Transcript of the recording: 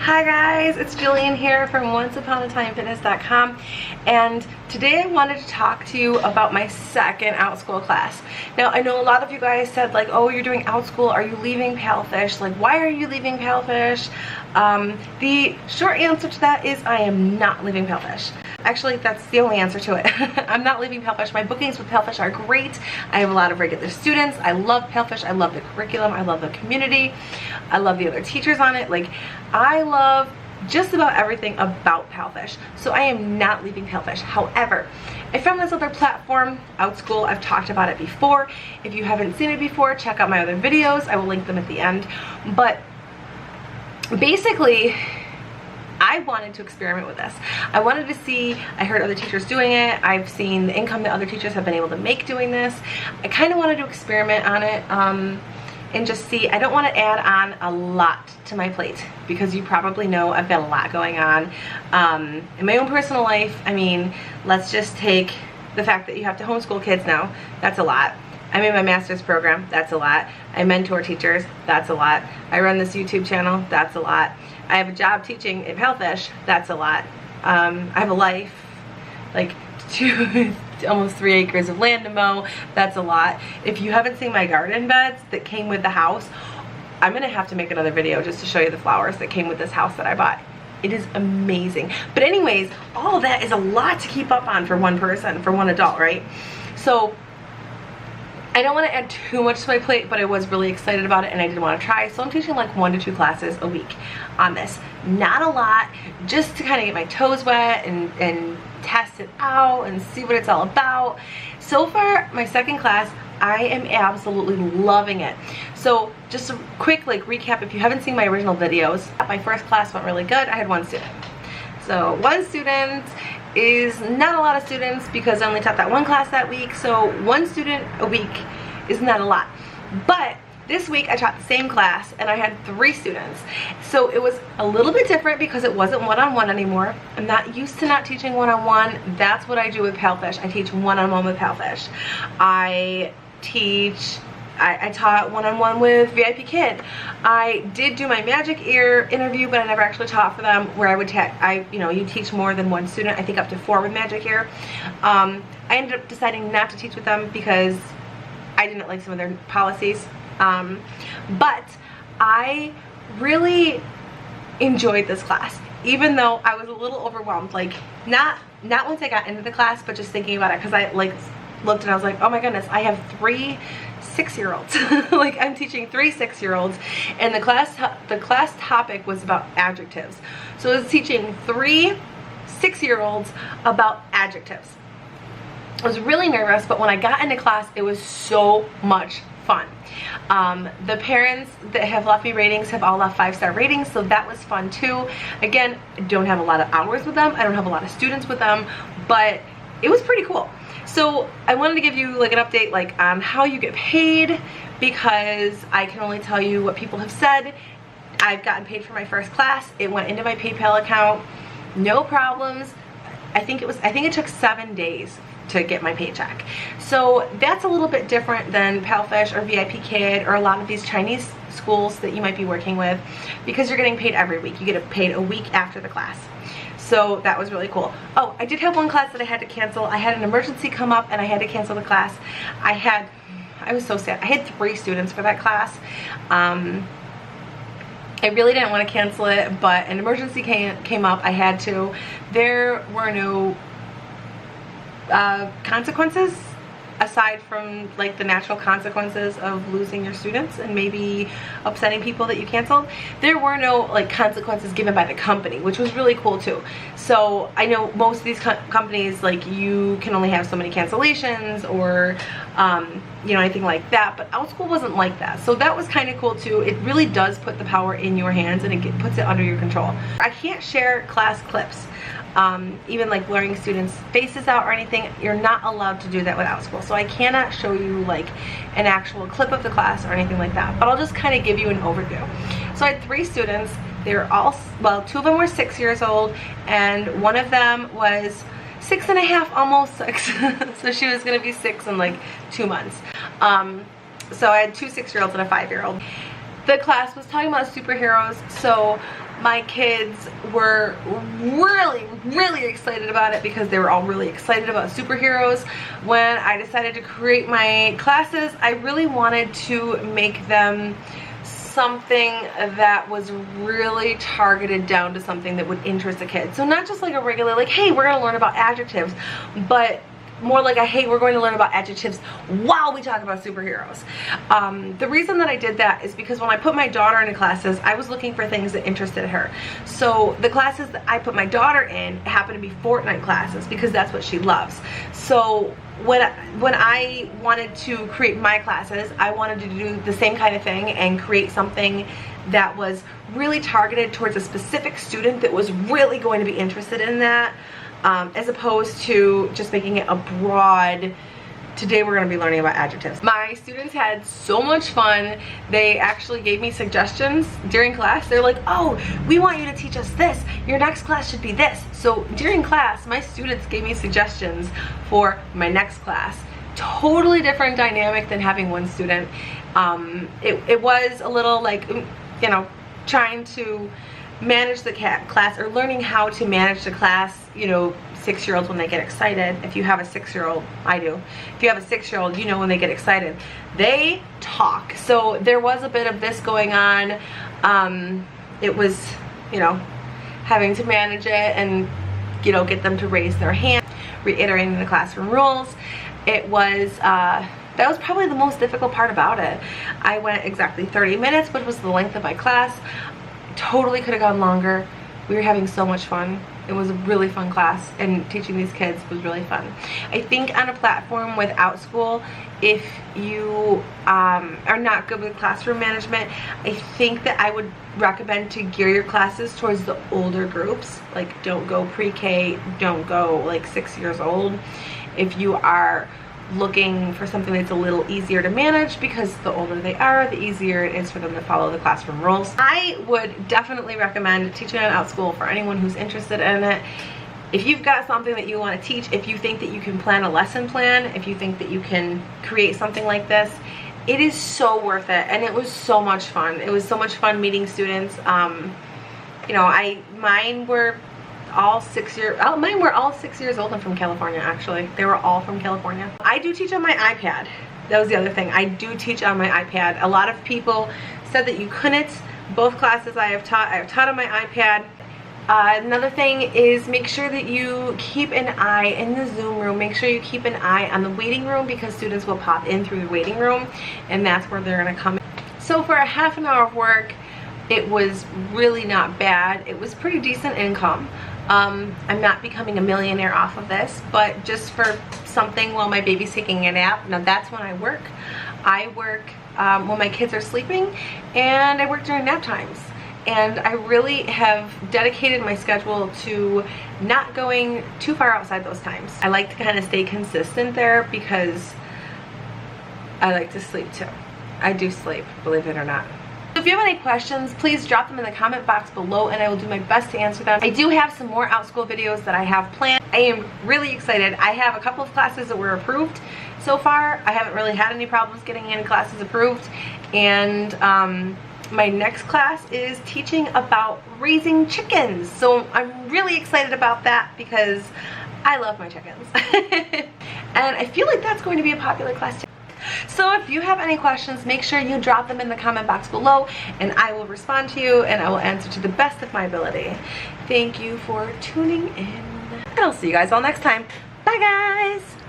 Hi guys, it's Jillian here from OnceUponATimeFitness.com, and today I wanted to talk to you about my second Outschool class. Now I know a lot of you guys said like, oh, you're doing Outschool, are you leaving Palefish? Like, why are you leaving Palefish? The short answer to that is I am not leaving Palefish. Actually, that's the only answer to it. I'm not leaving Palefish. My bookings with Palefish are great. I have a lot of regular students. I love Palefish. I love the curriculum. I love the community. I love the other teachers on it. Like, I love just about everything about Palefish. So I am not leaving Palefish. However, I found this other platform, Outschool. I've talked about it before. If you haven't seen it before, check out my other videos. I will link them at the end. But basically, I wanted to experiment with this. I wanted to see, I heard other teachers doing it. I've seen the income that other teachers have been able to make doing this. I kind of wanted to experiment on it and just see. I don't want to add on a lot to my plate because you probably know I've got a lot going on. In my own personal life, I mean, let's just take the fact that you have to homeschool kids now. That's a lot. I'm in my master's program. That's a lot. I mentor teachers. That's a lot. I run this YouTube channel. That's a lot. I have a job teaching at Palefish. That's a lot. I have a life, like almost 3 acres of land to mow. That's a lot. If you haven't seen my garden beds that came with the house, I'm gonna have to make another video just to show you the flowers that came with this house that I bought. It is amazing. But anyways, all of that is a lot to keep up on for one person, for one adult, right? So I don't want to add too much to my plate, but I was really excited about it and I did want to try. So I'm teaching like 1 to 2 classes a week on this. Not a lot, just to kind of get my toes wet and test it out and see what it's all about. So far, my second class, I am absolutely loving it. So just a quick like recap, if you haven't seen my original videos, my first class went really good. I had 1 student. So 1 student is not a lot of students because I only taught that 1 class that week. So 1 student a week is not a lot. But this week I taught the same class and I had 3 students. So it was a little bit different because it wasn't one-on-one anymore. I'm not used to not teaching one-on-one. That's what I do with Palefish. I teach one-on-one with Palefish. I taught one-on-one with VIP Kid. I did do my Magic Ear interview, but I never actually taught for them, where I would you teach more than 1 student, I think up to 4 with Magic Ear. I ended up deciding not to teach with them because I didn't like some of their policies. But I really enjoyed this class, even though I was a little overwhelmed. Like, not once I got into the class, but just thinking about it, because I like looked and I was like, oh my goodness, I have 3 6-year-olds. Like, I'm teaching 3 6-year-olds, and the class topic was about adjectives. So I was teaching 3 6-year-olds about adjectives. I was really nervous, but when I got into class, it was so much fun. The parents that have left me ratings have all left 5-star ratings, so that was fun too. Again, I don't have a lot of hours with them. I don't have a lot of students with them, but it was pretty cool. So I wanted to give you like an update like on how you get paid, because I can only tell you what people have said. I've gotten paid for my first class. It went into my PayPal account, no problems. I think it took 7 days to get my paycheck. So that's a little bit different than Palefish or VIP Kid or a lot of these Chinese schools that you might be working with, because you're getting paid every week. You get paid a week after the class. So that was really cool. Oh, I did have 1 class that I had to cancel. I had an emergency come up and I had to cancel the class. I was so sad. I had 3 students for that class. I really didn't want to cancel it, but an emergency came up. I had to. There were no consequences aside from like the natural consequences of losing your students and maybe upsetting people that you canceled. There were no like consequences given by the company, which was really cool too. So I know most of these companies, like, you can only have so many cancellations or anything like that, but Outschool wasn't like that. So that was kind of cool too. It really does put the power in your hands and it puts it under your control. I can't share class clips. Even like blurring students' faces out or anything, you're not allowed to do that with Outschool. So I cannot show you like an actual clip of the class or anything like that, but I'll just kind of give you an overview. So I had 3 students. They were all, well, 2 of them were 6 years old and 1 of them was 6 and a half, almost 6. So she was gonna be 6 in like 2 months. So I had 2 6-year-olds and a 5-year-old. The class was talking about superheroes, so My kids were really excited about it because they were all really excited about superheroes. When I decided to create my classes, I really wanted to make them something that was really targeted down to something that would interest a kid. So not just like a regular, like, hey, we're gonna learn about adjectives, but more like a, hey, we're going to learn about adjectives while we talk about superheroes. The reason that I did that is because when I put my daughter into classes, I was looking for things that interested her. So the classes that I put my daughter in happen to be Fortnite classes because that's what she loves. So when I wanted to create my classes, I wanted to do the same kind of thing and create something that was really targeted towards a specific student that was really going to be interested in that. As opposed to just making it a broad, today we're going to be learning about adjectives. My students had so much fun. They actually gave me suggestions during class. They're like, oh, we want you to teach us this. Your next class should be this. So during class, my students gave me suggestions for my next class. Totally different dynamic than having one student. It was a little like, you know, trying to manage the class, or learning how to manage the class, you know, 6-year-olds when they get excited. If you have a 6-year-old, I do. If you have a 6-year-old, you know when they get excited, they talk. So there was a bit of this going on. It was, you know, having to manage it and, you know, get them to raise their hand, reiterating the classroom rules. It was, that was probably the most difficult part about it. I went exactly 30 minutes, which was the length of my class. Totally could have gone longer. We were having so much fun. It was a really fun class, and teaching these kids was really fun. I think on a platform without school, if you are not good with classroom management, I think that I would recommend to gear your classes towards the older groups. Like, don't go pre-K, don't go like 6 years old. If you are looking for something that's a little easier to manage, because the older they are, the easier it is for them to follow the classroom rules. I would definitely recommend teaching at Outschool for anyone who's interested in it. If you've got something that you want to teach, if you think that you can plan a lesson plan, if you think that you can create something like this, it is so worth it, and it was so much fun. It was so much fun meeting students. You know, mine were all 6 years old and from California. Actually, they were all from California. I do teach on my iPad. That was the other thing. I do teach on my iPad. A lot of people said that you couldn't. Both classes I have taught on my iPad. Another thing is, make sure that you keep an eye in the Zoom room. Make sure you keep an eye on the waiting room, because students will pop in through the waiting room, and that's where they're going to come in. So for a half an hour of work, it was really not bad. It was pretty decent income. I'm not becoming a millionaire off of this, but just for something while my baby's taking a nap. Now that's when I work. I work when my kids are sleeping, and I work during nap times. And I really have dedicated my schedule to not going too far outside those times. I like to kind of stay consistent there, because I like to sleep too. I do sleep, believe it or not. If you have any questions, please drop them in the comment box below, and I will do my best to answer them. I do have some more Outschool videos that I have planned. I am really excited. I have a couple of classes that were approved so far. I haven't really had any problems getting any classes approved. And my next class is teaching about raising chickens. So I'm really excited about that, because I love my chickens. And I feel like that's going to be a popular class too. So if you have any questions, make sure you drop them in the comment box below, and I will respond to you, and I will answer to the best of my ability. Thank you for tuning in, and I'll see you guys all next time. Bye guys!